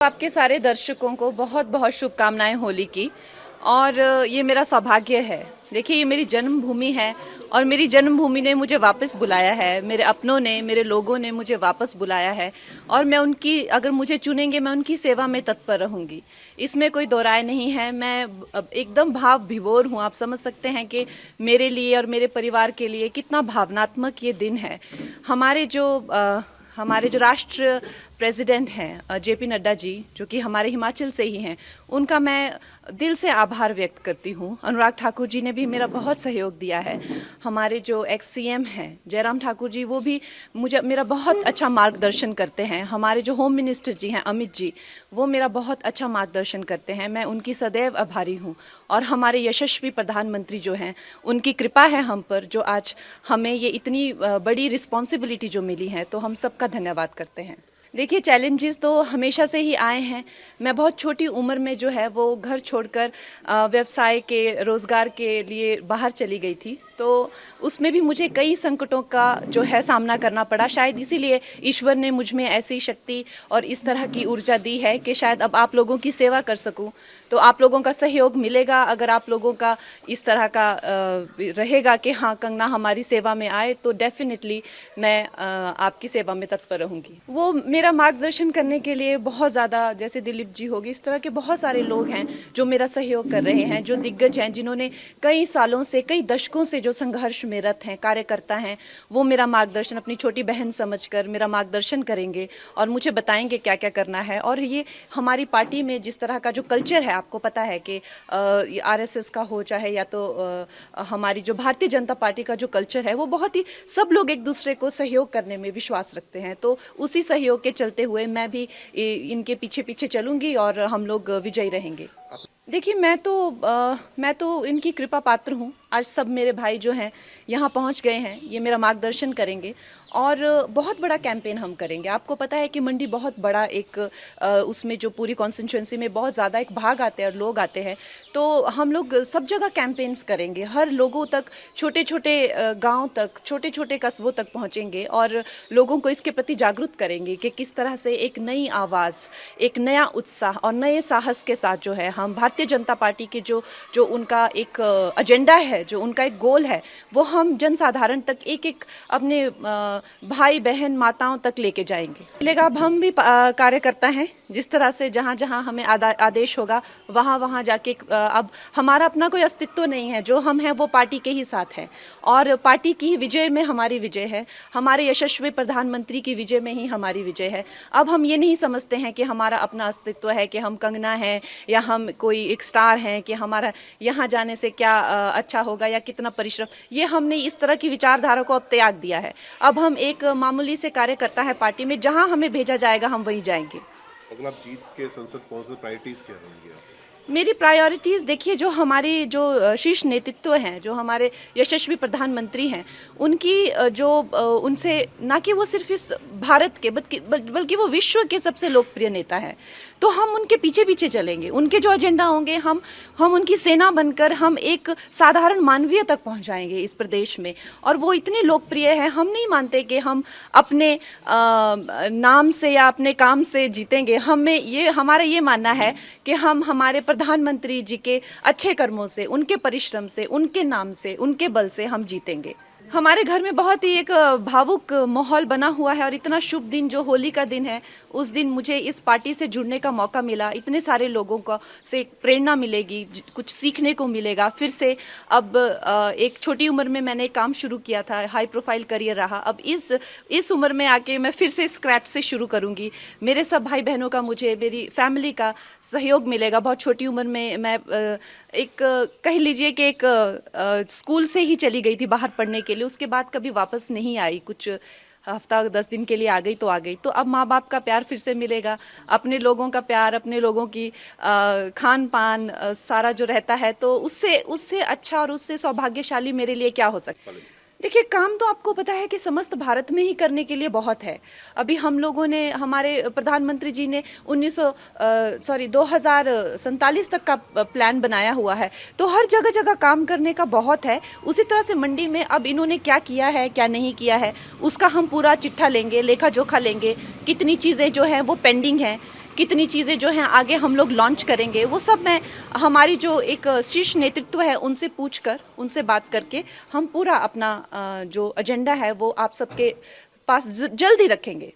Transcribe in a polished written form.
आपके सारे दर्शकों को बहुत बहुत शुभकामनाएं होली की। और ये मेरा सौभाग्य है। देखिए, ये मेरी जन्मभूमि है और मेरी जन्मभूमि ने मुझे वापस बुलाया है। मेरे अपनों ने, मेरे लोगों ने मुझे वापस बुलाया है और मैं उनकी, अगर मुझे चुनेंगे, मैं उनकी सेवा में तत्पर रहूंगी। इसमें कोई दो राय नहीं है। मैं एकदम भाव विभोर हूँ। आप समझ सकते हैं कि मेरे लिए और मेरे परिवार के लिए कितना भावनात्मक ये दिन है। हमारे जो राष्ट्र प्रेसिडेंट हैं जेपी नड्डा जी, जो कि हमारे हिमाचल से ही हैं, उनका मैं दिल से आभार व्यक्त करती हूँ। अनुराग ठाकुर जी ने भी मेरा बहुत सहयोग दिया है। हमारे जो एक्स सीएम हैं जयराम ठाकुर जी, वो भी मेरा बहुत अच्छा मार्गदर्शन करते हैं। हमारे जो होम मिनिस्टर जी हैं अमित जी, वो मेरा बहुत अच्छा मार्गदर्शन करते हैं। मैं उनकी सदैव आभारी हूँ। और हमारे यशस्वी प्रधानमंत्री जो हैं, उनकी कृपा है हम पर, जो आज हमें ये इतनी बड़ी रिस्पॉन्सिबिलिटी जो मिली है, तो हम सबका धन्यवाद करते हैं। देखिए, चैलेंजेस तो हमेशा से ही आए हैं। मैं बहुत छोटी उम्र में जो है वो घर छोड़कर व्यवसाय के, रोज़गार के लिए बाहर चली गई थी। तो उसमें भी मुझे कई संकटों का जो है सामना करना पड़ा। शायद इसीलिए ईश्वर ने मुझ में ऐसी शक्ति और इस तरह की ऊर्जा दी है कि शायद अब आप लोगों की सेवा कर सकूं। तो आप लोगों का सहयोग मिलेगा। अगर आप लोगों का इस तरह का रहेगा कि हाँ, कंगना हमारी सेवा में आए, तो डेफिनेटली मैं आपकी सेवा में तत्पर रहूंगी। वो मेरा मार्गदर्शन करने के लिए बहुत ज़्यादा, जैसे दिलीप जी होगी, इस तरह के बहुत सारे लोग हैं जो मेरा सहयोग कर रहे हैं, जो दिग्गज हैं, जिन्होंने कई सालों से, कई दशकों से जो संघर्ष में रत हैं, कार्यकर्ता हैं, वो मेरा मार्गदर्शन अपनी छोटी बहन समझकर मेरा मार्गदर्शन करेंगे और मुझे बताएंगे क्या क्या करना है। और ये हमारी पार्टी में जिस तरह का जो कल्चर है, आपको पता है कि आरएसएस का हो चाहे या तो हमारी जो भारतीय जनता पार्टी का जो कल्चर है, वो बहुत ही, सब लोग एक दूसरे को सहयोग करने में विश्वास रखते हैं। तो उसी सहयोग के चलते हुए मैं भी इनके पीछे पीछे चलूंगी और हम लोग विजयी रहेंगे। देखिए, मैं तो इनकी कृपा पात्र हूँ। आज सब मेरे भाई जो हैं यहाँ पहुँच गए हैं, ये मेरा मार्गदर्शन करेंगे और बहुत बड़ा कैंपेन हम करेंगे। आपको पता है कि मंडी बहुत बड़ा एक उसमें जो पूरी कॉन्स्टिट्यूंसी में बहुत ज़्यादा एक भाग आते हैं और लोग आते हैं। तो हम लोग सब जगह कैंपेन्स करेंगे, हर लोगों तक, छोटे छोटे गांव तक, छोटे छोटे कस्बों तक पहुंचेंगे और लोगों को इसके प्रति जागरूक करेंगे कि किस तरह से एक नई आवाज़, एक नया उत्साह और नए साहस के साथ जो है हम भारतीय जनता पार्टी के जो उनका एक एजेंडा है, जो उनका एक गोल है, वो हम जनसाधारण तक, एक एक अपने भाई बहन माताओं तक लेके जाएंगे। लेकिन अब हम भी कार्यकर्ता हैं। जिस तरह से जहाँ जहाँ हमें आदेश होगा, वहाँ वहाँ जाके अब हमारा अपना कोई अस्तित्व नहीं है। जो हम हैं वो पार्टी के ही साथ हैं और पार्टी की विजय में हमारी विजय है। हमारे यशस्वी प्रधानमंत्री की विजय में ही हमारी विजय है। अब हम ये नहीं समझते हैं कि हमारा अपना अस्तित्व है, कि हम कंगना हैं या हम कोई एक स्टार हैं, कि हमारा यहाँ जाने से क्या अच्छा होगा या कितना परिश्रम। ये हमने इस तरह की विचारधारा को अब त्याग दिया है। अब हम एक मामूली से कार्यकर्ता है पार्टी में, जहाँ हमें भेजा जाएगा हम वहीं जाएंगे। अगर आप जीत के संसद पहुंचते, प्रायोरिटीज क्या रहेंगी आपकी? मेरी प्रायोरिटीज़ देखिए, जो हमारी जो शीर्ष नेतृत्व हैं, जो हमारे यशस्वी प्रधानमंत्री हैं, उनकी उनसे ना कि वो सिर्फ इस भारत के बल्कि वो विश्व के सबसे लोकप्रिय नेता हैं। तो हम उनके पीछे पीछे चलेंगे। उनके जो एजेंडा होंगे, हम उनकी सेना बनकर हम एक साधारण मानवीय तक पहुंचाएंगे इस प्रदेश में। और वो इतने लोकप्रिय हैं, हम नहीं मानते कि हम अपने नाम से या अपने काम से जीतेंगे। हमारा ये मानना है कि हम हमारे प्रधानमंत्री जी के अच्छे कर्मों से, उनके परिश्रम से, उनके नाम से, उनके बल से हम जीतेंगे। हमारे घर में बहुत ही एक भावुक माहौल बना हुआ है और इतना शुभ दिन जो होली का दिन है, उस दिन मुझे इस पार्टी से जुड़ने का मौका मिला। इतने सारे लोगों को से प्रेरणा मिलेगी, कुछ सीखने को मिलेगा। फिर से अब एक छोटी उम्र में मैंने काम शुरू किया था, हाई प्रोफाइल करियर रहा। अब इस उम्र में आके मैं फिर से स्क्रैच से शुरू करूंगी। मेरे सब भाई बहनों का, मुझे मेरी फैमिली का सहयोग मिलेगा। बहुत छोटी उम्र में मैं कह लीजिए कि एक स्कूल से ही चली गई थी बाहर पढ़ने के लिए। उसके बाद कभी वापस नहीं आई। कुछ हफ्ता 10 दिन के लिए आ गई तो आ गई। तो अब माँ बाप का प्यार फिर से मिलेगा, अपने लोगों का प्यार, अपने लोगों की खान पान सारा जो रहता है, तो उससे अच्छा और उससे सौभाग्यशाली मेरे लिए क्या हो सकता है। देखिए, काम तो आपको पता है कि समस्त भारत में ही करने के लिए बहुत है। अभी हम लोगों ने, हमारे प्रधानमंत्री जी ने 2047 तक का प्लान बनाया हुआ है। तो हर जगह जगह काम करने का बहुत है। उसी तरह से मंडी में अब इन्होंने क्या किया है, क्या नहीं किया है, उसका हम पूरा चिट्ठा लेंगे, लेखा जोखा लेंगे। कितनी चीज़ें जो हैं वो पेंडिंग हैं, कितनी चीज़ें जो हैं आगे हम लोग लॉन्च करेंगे, वो सब मैं हमारी जो एक शीर्ष नेतृत्व है उनसे पूछकर, उनसे बात करके हम पूरा अपना जो एजेंडा है वो आप सबके पास जल्द ही रखेंगे।